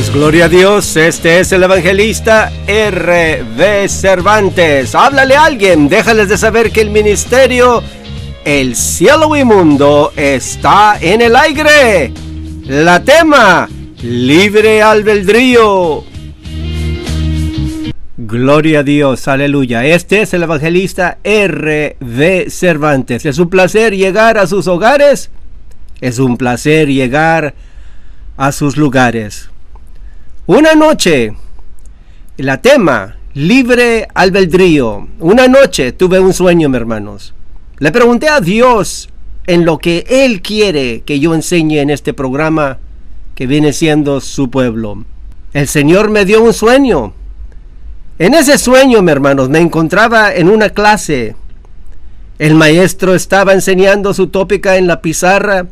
Pues gloria a Dios, este es el evangelista R.V. Cervantes. Háblale a alguien, déjales de saber que el ministerio El Cielo y Mundo está en el aire. La tema, libre albedrío. Gloria a Dios, aleluya. Este es el evangelista R.V. Cervantes. Es un placer llegar a sus hogares. Es un placer llegar a sus lugares. Una noche, la tema, libre albedrío. Una noche tuve un sueño, mis hermanos. Le pregunté a Dios en lo que Él quiere que yo enseñe en este programa que viene siendo su pueblo. El Señor me dio un sueño. En ese sueño, mis hermanos, me encontraba en una clase. El maestro estaba enseñando su tópica en la pizarra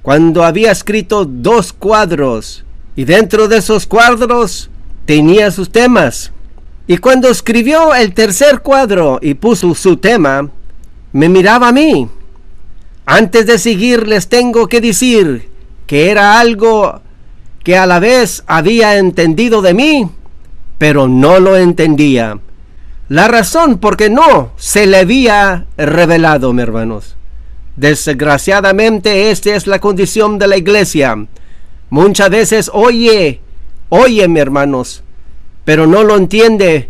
cuando había escrito 2 cuadros. Y dentro de esos cuadros tenía sus temas. Y cuando escribió el tercer cuadro y puso su tema, me miraba a mí. Antes de seguir les tengo que decir que era algo que a la vez había entendido de mí, pero no lo entendía. La razón por qué no se le había revelado, mis hermanos. Desgraciadamente esta es la condición de la iglesia. Muchas veces oye, mis hermanos, pero no lo entiende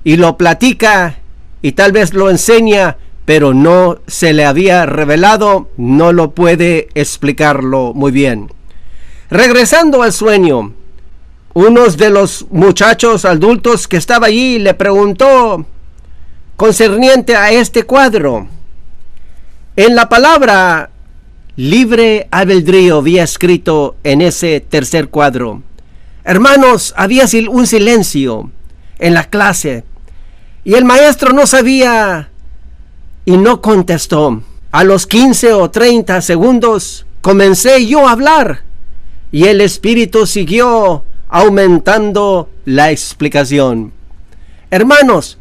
y lo platica y tal vez lo enseña, pero no se le había revelado, no lo puede explicarlo muy bien. Regresando al sueño, uno de los muchachos adultos que estaba allí le preguntó concerniente a este cuadro. En la palabra libre albedrío había escrito en ese tercer cuadro. Hermanos, había un silencio en la clase y el maestro no sabía y no contestó. A los 15 o 30 segundos comencé yo a hablar y el espíritu siguió aumentando la explicación. Hermanos,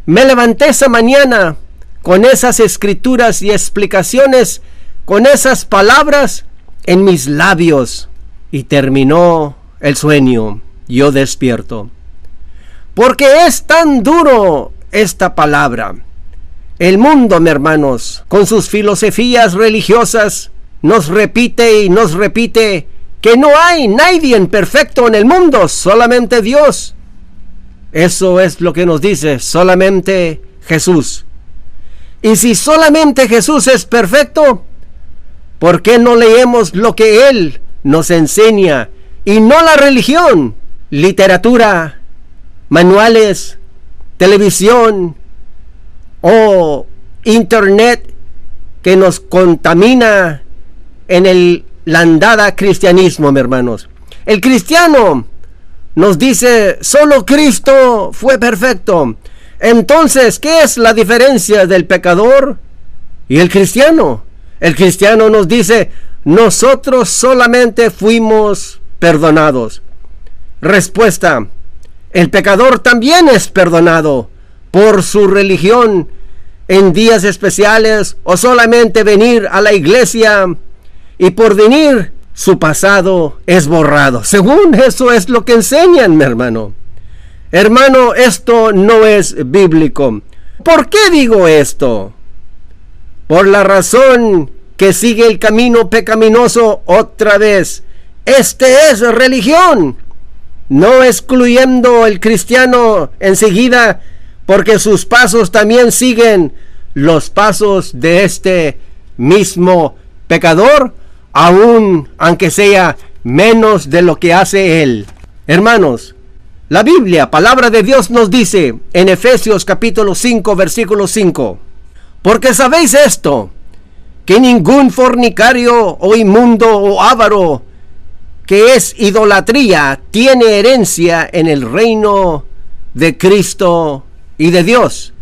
me levanté esa mañana con esas escrituras y explicaciones, con esas palabras en mis labios, y terminó el sueño. Yo despierto. Porque es tan duro esta palabra. El mundo, mis hermanos, con sus filosofías religiosas, nos repite y nos repite que no hay nadie perfecto en el mundo, solamente Dios. Eso es lo que nos dice, solamente Jesús. Y si solamente Jesús es perfecto, ¿por qué no leemos lo que Él nos enseña y no la religión, literatura, manuales, televisión o internet que nos contamina en la andada cristianismo, mis hermanos? El cristiano nos dice, solo Cristo fue perfecto. Entonces, ¿qué es la diferencia del pecador y el cristiano? El cristiano nos dice, nosotros solamente fuimos perdonados. Respuesta, el pecador también es perdonado por su religión en días especiales o solamente venir a la iglesia y por venir su pasado es borrado. Según eso es lo que enseñan, mi hermano. Hermano, esto no es bíblico. ¿Por qué digo esto? Por la razón que sigue el camino pecaminoso otra vez. Este es religión. No excluyendo el cristiano enseguida, porque sus pasos también siguen los pasos de este mismo pecador, aún aunque sea menos de lo que hace él. Hermanos, la Biblia, palabra de Dios, nos dice en Efesios capítulo 5, versículo 5, porque sabéis esto, que ningún fornicario o inmundo o avaro, que es idolatría, tiene herencia en el reino de Cristo y de Dios.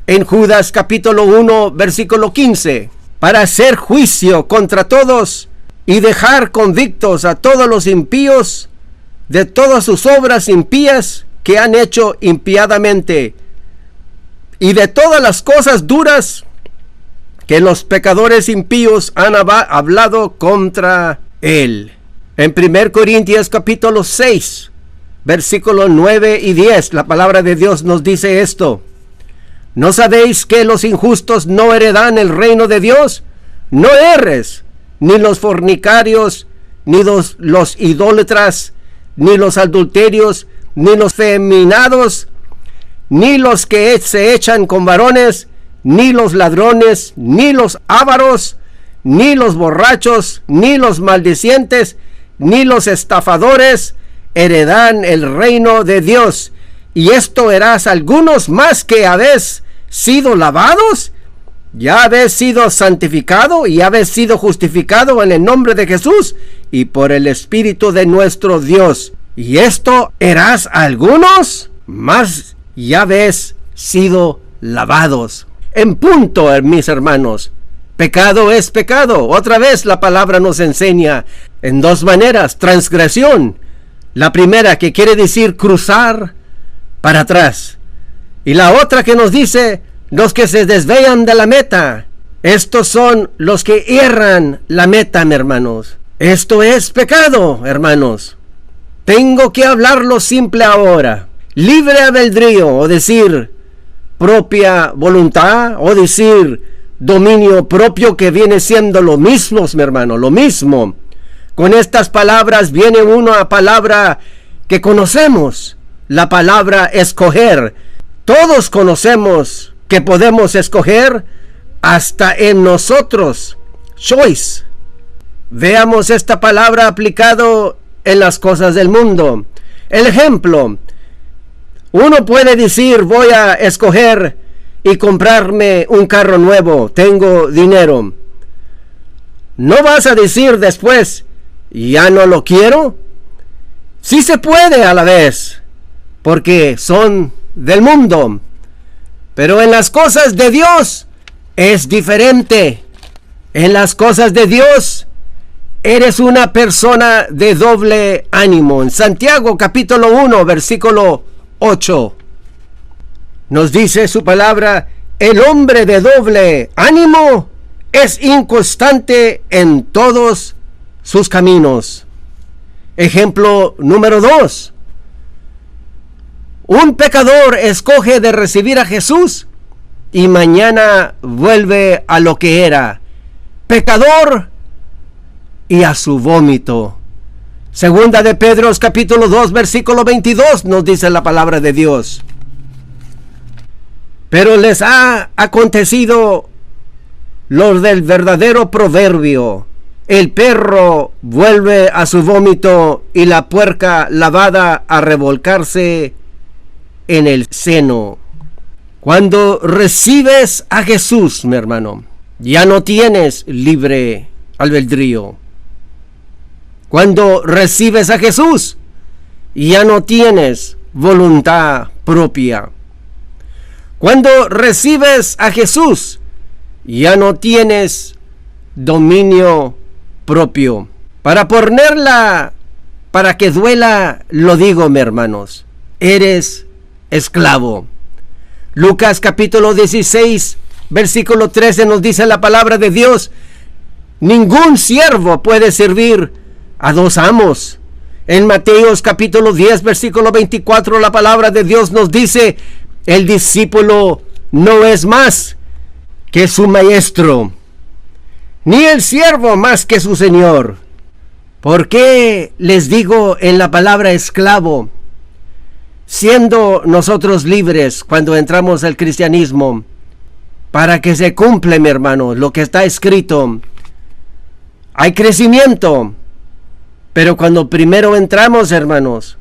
En Judas capítulo 1, versículo 15, para hacer juicio contra todos y dejar convictos a todos los impíos de todas sus obras impías que han hecho impiadamente, y de todas las cosas duras que los pecadores impíos han hablado contra él. En 1 Corintios capítulo 6, versículos 9 y 10, la palabra de Dios nos dice esto: ¿no sabéis que los injustos no heredan el reino de Dios? No erres, ni los fornicarios, ni los idólatras, ni los adulterios, ni los feminados, ni los que se echan con varones, ni los ladrones, ni los ávaros, ni los borrachos, ni los maldicientes, ni los estafadores heredan el reino de Dios. Y esto eras algunos más que habéis sido lavados, ya habéis sido santificado y habéis sido justificado en el nombre de Jesús y por el Espíritu de nuestro Dios. Y esto eras algunos más, ya habéis sido lavados. En punto, mis hermanos, pecado es pecado. Otra vez la palabra nos enseña en dos maneras: transgresión, la primera, que quiere decir cruzar para atrás, y la otra que nos dice los que se desvían de la meta. Estos son los que erran la meta, mis hermanos. Esto es pecado, hermanos. Tengo que hablarlo simple ahora. Libre albedrío, o decir propia voluntad, o decir dominio propio, que viene siendo lo mismo, mi hermano, lo mismo. Con estas palabras viene una palabra que conocemos, la palabra escoger. Todos conocemos que podemos escoger hasta en nosotros. Choice. Veamos esta palabra aplicado en las cosas del mundo. El ejemplo: uno puede decir, voy a escoger y comprarme un carro nuevo, tengo dinero. No vas a decir después, ya no lo quiero. Sí se puede a la vez, porque son del mundo. Pero en las cosas de Dios es diferente. En las cosas de Dios eres una persona de doble ánimo. En Santiago capítulo 1, versículo 8, nos dice su palabra: el hombre de doble ánimo es inconstante en todos sus caminos. Ejemplo número 2. Un pecador escoge de recibir a Jesús y mañana vuelve a lo que era, pecador y a su vómito. Segunda de Pedro capítulo 2, versículo 22 nos dice la palabra de Dios: pero les ha acontecido lo del verdadero proverbio: el perro vuelve a su vómito y la puerca lavada a revolcarse en el seno. Cuando recibes a Jesús, mi hermano, ya no tienes libre albedrío. Cuando recibes a Jesús, ya no tienes voluntad propia. Cuando recibes a Jesús, ya no tienes dominio propio. Para que duela, lo digo, mis hermanos, eres esclavo. Lucas capítulo 16, versículo 13 nos dice la palabra de Dios: ningún siervo puede servir a dos amos. En Mateos capítulo 10, versículo 24, la palabra de Dios nos dice: el discípulo no es más que su maestro, ni el siervo más que su señor. ¿Por qué les digo en la palabra esclavo? Siendo nosotros libres cuando entramos al cristianismo, para que se cumpla, mi hermano, lo que está escrito. Hay crecimiento, pero cuando primero entramos, hermanos,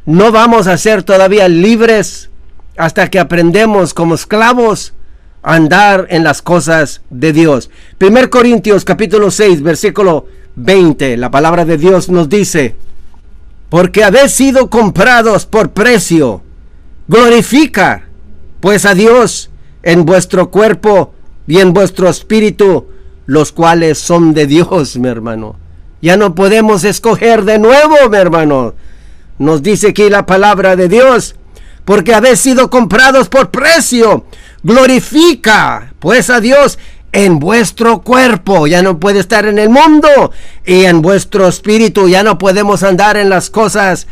no vamos a ser todavía libres hasta que aprendemos como esclavos a andar en las cosas de Dios. 1 Corintios capítulo 6, versículo 20, la palabra de Dios nos dice: porque habéis sido comprados por precio, glorifica pues a Dios en vuestro cuerpo y en vuestro espíritu, los cuales son de Dios, mi hermano. Ya no podemos escoger de nuevo, mi hermano. Nos dice aquí la palabra de Dios: porque habéis sido comprados por precio, glorifica pues a Dios en vuestro cuerpo, ya no puede estar en el mundo, y en vuestro espíritu ya no podemos andar en las cosas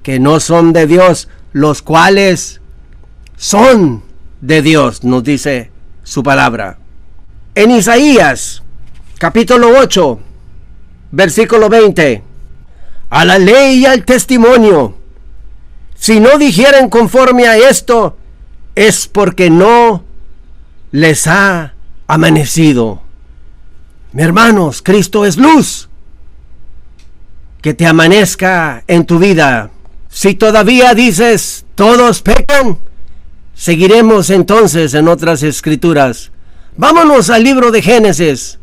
que no son de Dios, los cuales son de Dios, nos dice su palabra. En Isaías, capítulo 8, versículo 20, a la ley y al testimonio, si no dijeren conforme a esto, es porque no les ha amanecido. Mi hermanos, Cristo es luz. Que te amanezca en tu vida. Si todavía dices, todos pecan, seguiremos entonces en otras escrituras. Vámonos al libro de Génesis,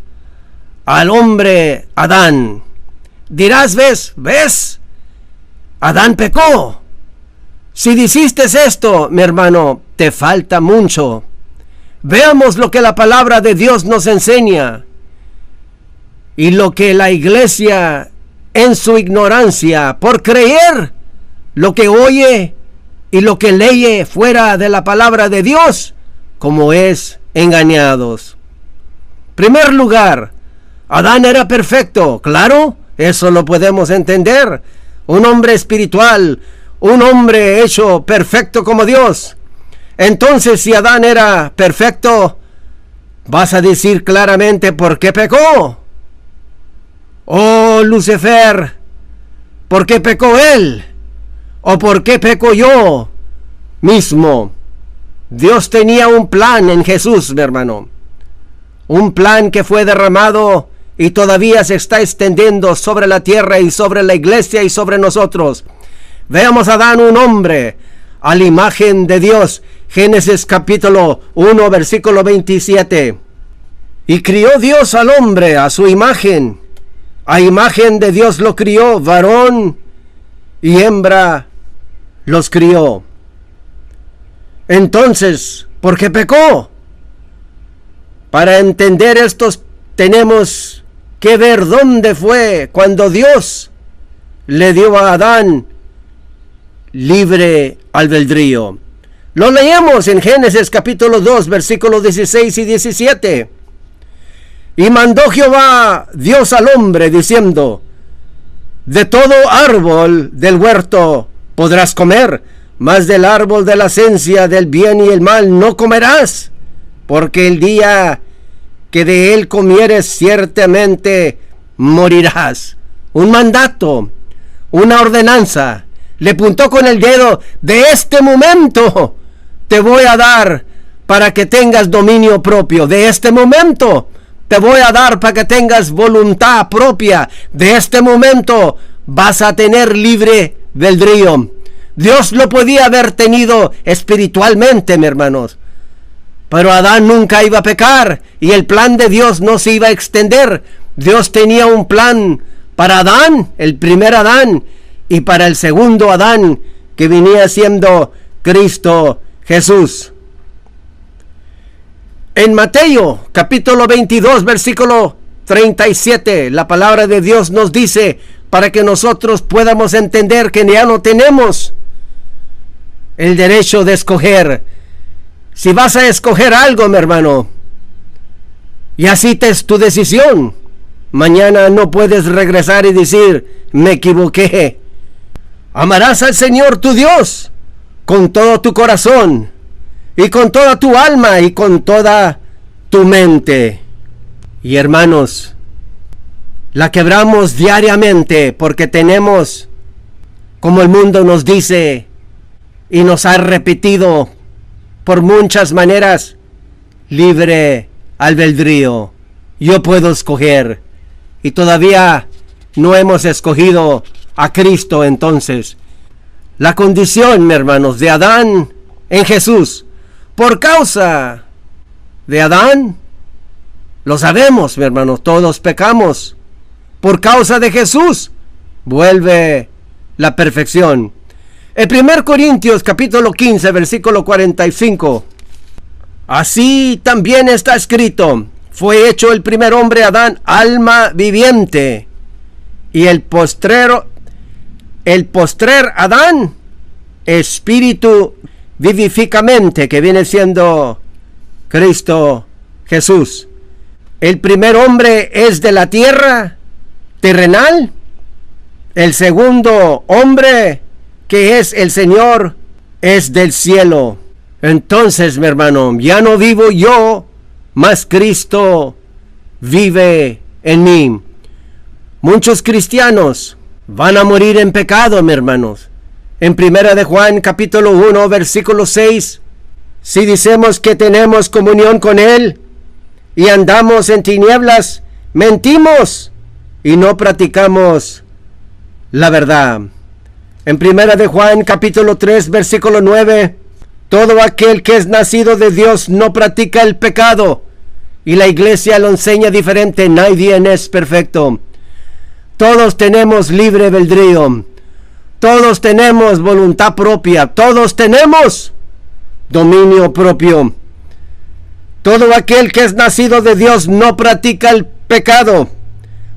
al hombre Adán. Dirás, ¿ves? Adán pecó. Si hiciste esto, mi hermano, te falta mucho. Veamos lo que la palabra de Dios nos enseña y lo que la iglesia en su ignorancia, por creer lo que oye y lo que lee fuera de la palabra de Dios, como es engañados. Primer lugar, Adán era perfecto, claro, eso lo podemos entender. Un hombre espiritual, un hombre hecho perfecto como Dios. Entonces, si Adán era perfecto, vas a decir claramente por qué pecó. Oh, Lucifer, ¿por qué pecó él? ¿O por qué peco yo mismo? Dios tenía un plan en Jesús, mi hermano. Un plan que fue derramado y todavía se está extendiendo sobre la tierra y sobre la iglesia y sobre nosotros. Veamos a Adán, un hombre a la imagen de Dios. Génesis capítulo 1, versículo 27. Y crió Dios al hombre a su imagen. A imagen de Dios lo crió, varón y hembra los crió. Entonces, ¿por qué pecó? Para entender esto tenemos que ver dónde fue cuando Dios le dio a Adán libre albedrío. Lo leemos en Génesis capítulo 2, versículos 16 y 17. Y mandó Jehová Dios al hombre, diciendo: de todo árbol del huerto podrás comer, mas del árbol de la ciencia del bien y el mal no comerás, porque el día que de él comieres ciertamente morirás. Un mandato, una ordenanza. Le apuntó con el dedo: de este momento te voy a dar para que tengas dominio propio. De este momento te voy a dar para que tengas voluntad propia. De este momento vas a tener libre albedrío. Dios lo podía haber tenido espiritualmente, mis hermanos, pero Adán nunca iba a pecar y el plan de Dios no se iba a extender. Dios tenía un plan para Adán, el primer Adán, y para el segundo Adán, que venía siendo Cristo Jesús. En Mateo capítulo 22, versículo 37, la palabra de Dios nos dice, para que nosotros podamos entender que ya no tenemos el derecho de escoger. Si vas a escoger algo, mi hermano, y así es tu decisión, mañana no puedes regresar y decir: me equivoqué. Amarás al Señor tu Dios con todo tu corazón y con toda tu alma y con toda tu mente. Y hermanos, la quebramos diariamente porque tenemos, como el mundo nos dice y nos ha repetido por muchas maneras, libre albedrío. Yo puedo escoger, y todavía no hemos escogido a Cristo. Entonces, la condición, mis hermanos, de Adán en Jesús, por causa de Adán, lo sabemos, mis hermanos, todos pecamos. Por causa de Jesús, vuelve la perfección. En 1 Corintios capítulo 15, versículo 45. Así también está escrito: fue hecho el primer hombre Adán alma viviente, y el postrer Adán espíritu vivificamente, que viene siendo Cristo Jesús. El primer hombre es de la tierra, terrenal. El segundo hombre, que es el Señor, es del cielo. Entonces, mi hermano, ya no vivo yo, mas Cristo vive en mí. Muchos cristianos van a morir en pecado, mis hermanos. En 1 de Juan, capítulo 1, versículo 6, si decimos que tenemos comunión con Él y andamos en tinieblas, mentimos y no practicamos la verdad. En 1 de Juan, capítulo 3, versículo 9, todo aquel que es nacido de Dios no practica el pecado. Y la iglesia lo enseña diferente, nadie es perfecto. Todos tenemos libre albedrío. Todos tenemos voluntad propia. Todos tenemos dominio propio. Todo aquel que es nacido de Dios no practica el pecado,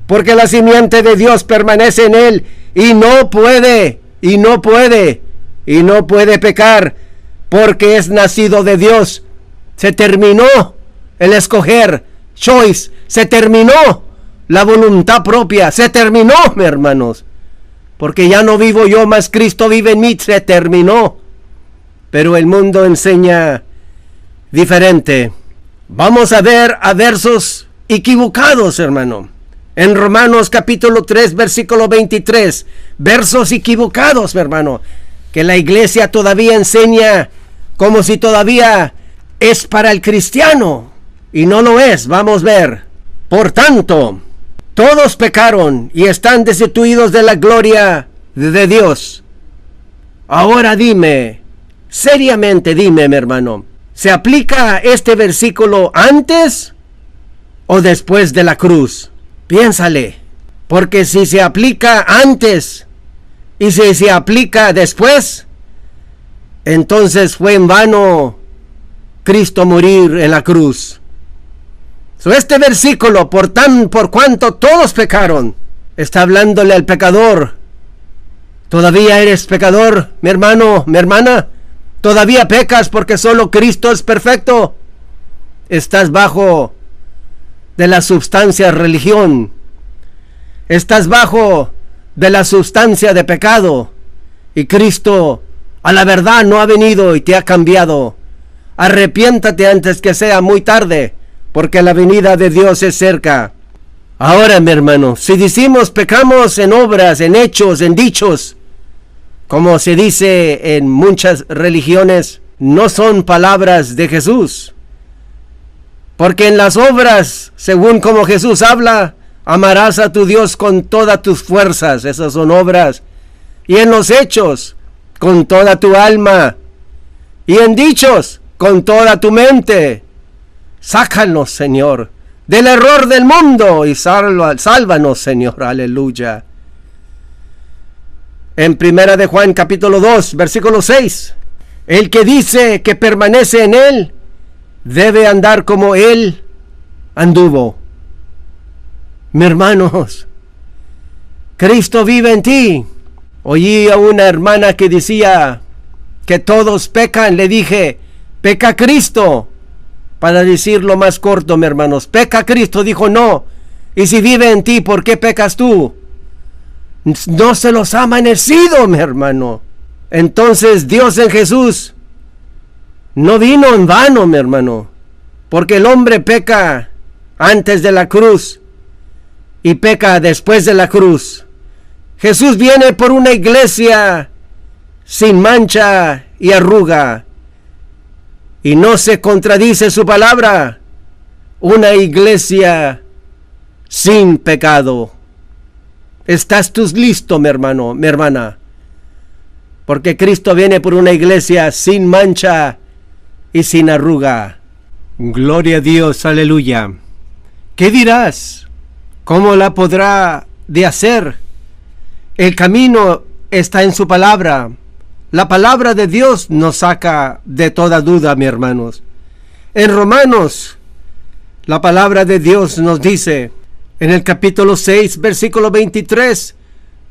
porque la simiente de Dios permanece en él y no puede pecar, porque es nacido de Dios. Se terminó el escoger, choice, se terminó la voluntad propia, se terminó, mis hermanos, porque ya no vivo yo, mas Cristo vive en mí, se terminó. Pero el mundo enseña diferente. Vamos a ver a versos equivocados, hermano. En Romanos capítulo 3, versículo 23, versos equivocados, mi hermano, que la iglesia todavía enseña como si todavía es para el cristiano, y no lo es. Vamos a ver. Por tanto, todos pecaron y están destituidos de la gloria de Dios. Ahora dime, seriamente dime, mi hermano, ¿se aplica este versículo antes o después de la cruz? Piénsale, porque si se aplica antes y si se aplica después, entonces fue en vano Cristo morir en la cruz. Este versículo, por cuanto todos pecaron, está hablándole al pecador. ¿Todavía eres pecador, mi hermano, mi hermana? ¿Todavía pecas porque solo Cristo es perfecto? Estás bajo de la sustancia religión. Estás bajo de la sustancia de pecado. Y Cristo, a la verdad, no ha venido y te ha cambiado. Arrepiéntate antes que sea muy tarde, porque la venida de Dios es cerca. Ahora, mi hermano, si decimos pecamos en obras, en hechos, en dichos, como se dice en muchas religiones, no son palabras de Jesús. Porque en las obras, según como Jesús habla, amarás a tu Dios con todas tus fuerzas, esas son obras. Y en los hechos, con toda tu alma. Y en dichos, con toda tu mente. Sácanos, Señor, del error del mundo y sálvanos, Señor, aleluya. En 1 de Juan capítulo 2, versículo 6, el que dice que permanece en él, debe andar como él anduvo. Mis hermanos, Cristo vive en ti. Oí a una hermana que decía que todos pecan, le dije, peca Cristo. Para decirlo más corto, mis hermanos, peca Cristo. Dijo, no. Y si vive en ti, ¿por qué pecas tú? No se los ha amanecido, mi hermano. Entonces Dios en Jesús no vino en vano, mi hermano, porque el hombre peca antes de la cruz y peca después de la cruz. Jesús viene por una iglesia sin mancha y arruga, y no se contradice su palabra, una iglesia sin pecado. ¿Estás tú listo, mi hermano, mi hermana? Porque Cristo viene por una iglesia sin mancha y sin arruga. Gloria a Dios, aleluya. ¿Qué dirás? ¿Cómo la podrá de hacer? El camino está en su palabra. La palabra de Dios nos saca de toda duda, mis hermanos. En Romanos, la palabra de Dios nos dice, en el capítulo 6, versículo 23,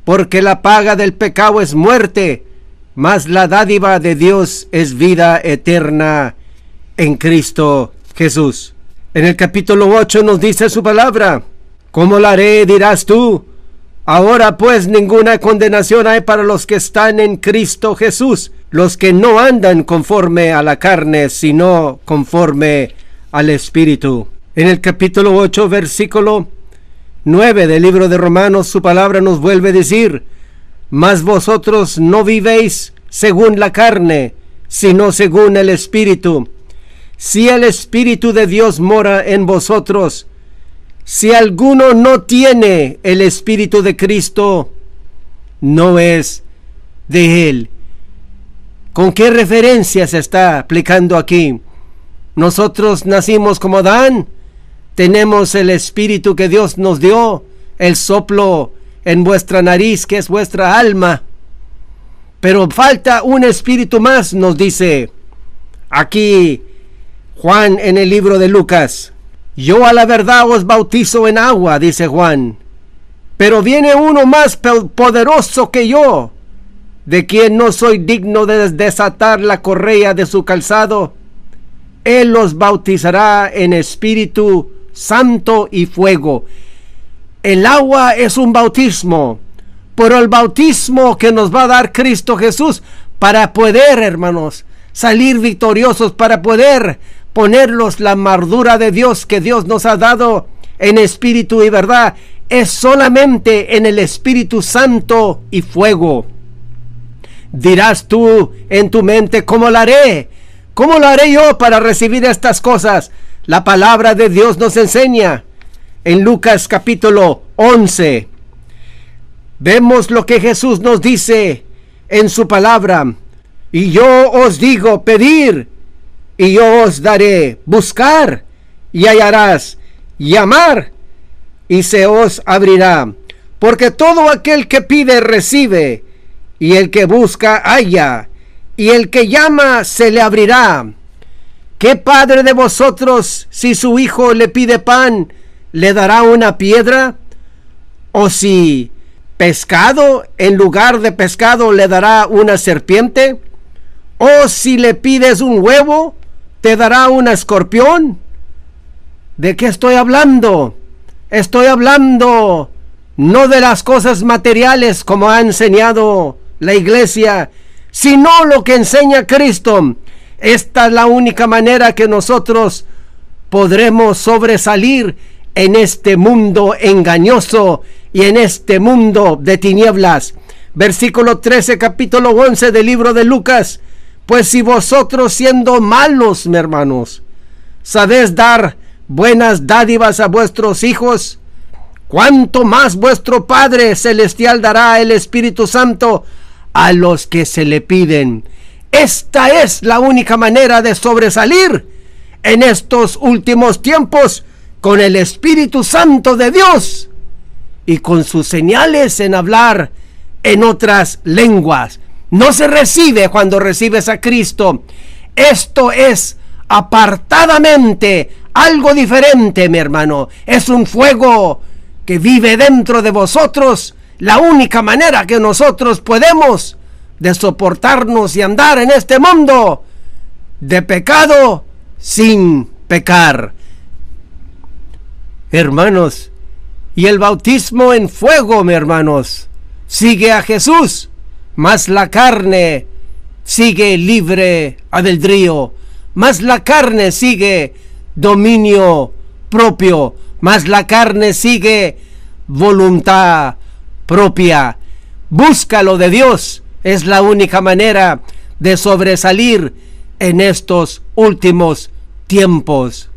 porque la paga del pecado es muerte, mas la dádiva de Dios es vida eterna en Cristo Jesús. En el capítulo 8 nos dice su palabra: ¿cómo la haré, dirás tú? Ahora pues ninguna condenación hay para los que están en Cristo Jesús, los que no andan conforme a la carne, sino conforme al Espíritu. En el capítulo 8, versículo 9 del libro de Romanos, su palabra nos vuelve a decir: mas vosotros no vivéis según la carne, sino según el Espíritu. Si el Espíritu de Dios mora en vosotros, si alguno no tiene el Espíritu de Cristo, no es de Él. ¿Con qué referencia se está aplicando aquí? Nosotros nacimos como Adán, tenemos el Espíritu que Dios nos dio, el soplo en vuestra nariz, que es vuestra alma. Pero falta un espíritu más, nos dice aquí Juan en el libro de Lucas. Yo a la verdad os bautizo en agua, dice Juan, pero viene uno más poderoso que yo, de quien no soy digno de desatar la correa de su calzado. Él los bautizará en Espíritu Santo y fuego. El agua es un bautismo, pero el bautismo que nos va a dar Cristo Jesús para poder, hermanos, salir victoriosos, para poder ponerlos la armadura de Dios que Dios nos ha dado en espíritu y verdad, es solamente en el Espíritu Santo y fuego. Dirás tú en tu mente: ¿cómo lo haré? ¿Cómo lo haré yo para recibir estas cosas? La palabra de Dios nos enseña. En Lucas capítulo 11, vemos lo que Jesús nos dice en su palabra: y yo os digo, pedir, y yo os daré; buscar, y hallarás; llamar, y se os abrirá. Porque todo aquel que pide, recibe; y el que busca, halla; y el que llama, se le abrirá. ¿Qué padre de vosotros, si su hijo le pide pan, le dará una piedra? ¿O si pescado, en lugar de pescado, le dará una serpiente? ¿O si le pides un huevo, te dará un escorpión? ¿De qué estoy hablando? Estoy hablando no de las cosas materiales como ha enseñado la iglesia, sino lo que enseña Cristo. Esta es la única manera que nosotros podremos sobresalir en este mundo engañoso y en este mundo de tinieblas. Versículo 13, capítulo 11 del libro de Lucas: pues si vosotros, siendo malos, mis hermanos, sabéis dar buenas dádivas a vuestros hijos, ¿cuánto más vuestro Padre Celestial dará el Espíritu Santo a los que se le piden? Esta es la única manera de sobresalir en estos últimos tiempos, con el Espíritu Santo de Dios y con sus señales en hablar en otras lenguas. No se recibe cuando recibes a Cristo. Esto es apartadamente algo diferente, mi hermano. Es un fuego que vive dentro de vosotros. La única manera que nosotros podemos de soportarnos y andar en este mundo de pecado sin pecar. Hermanos, y el bautismo en fuego, mis hermanos, sigue a Jesús, mas la carne sigue libre albedrío, mas la carne sigue dominio propio, mas la carne sigue voluntad propia. Búscalo de Dios. Es la única manera de sobresalir en estos últimos tiempos.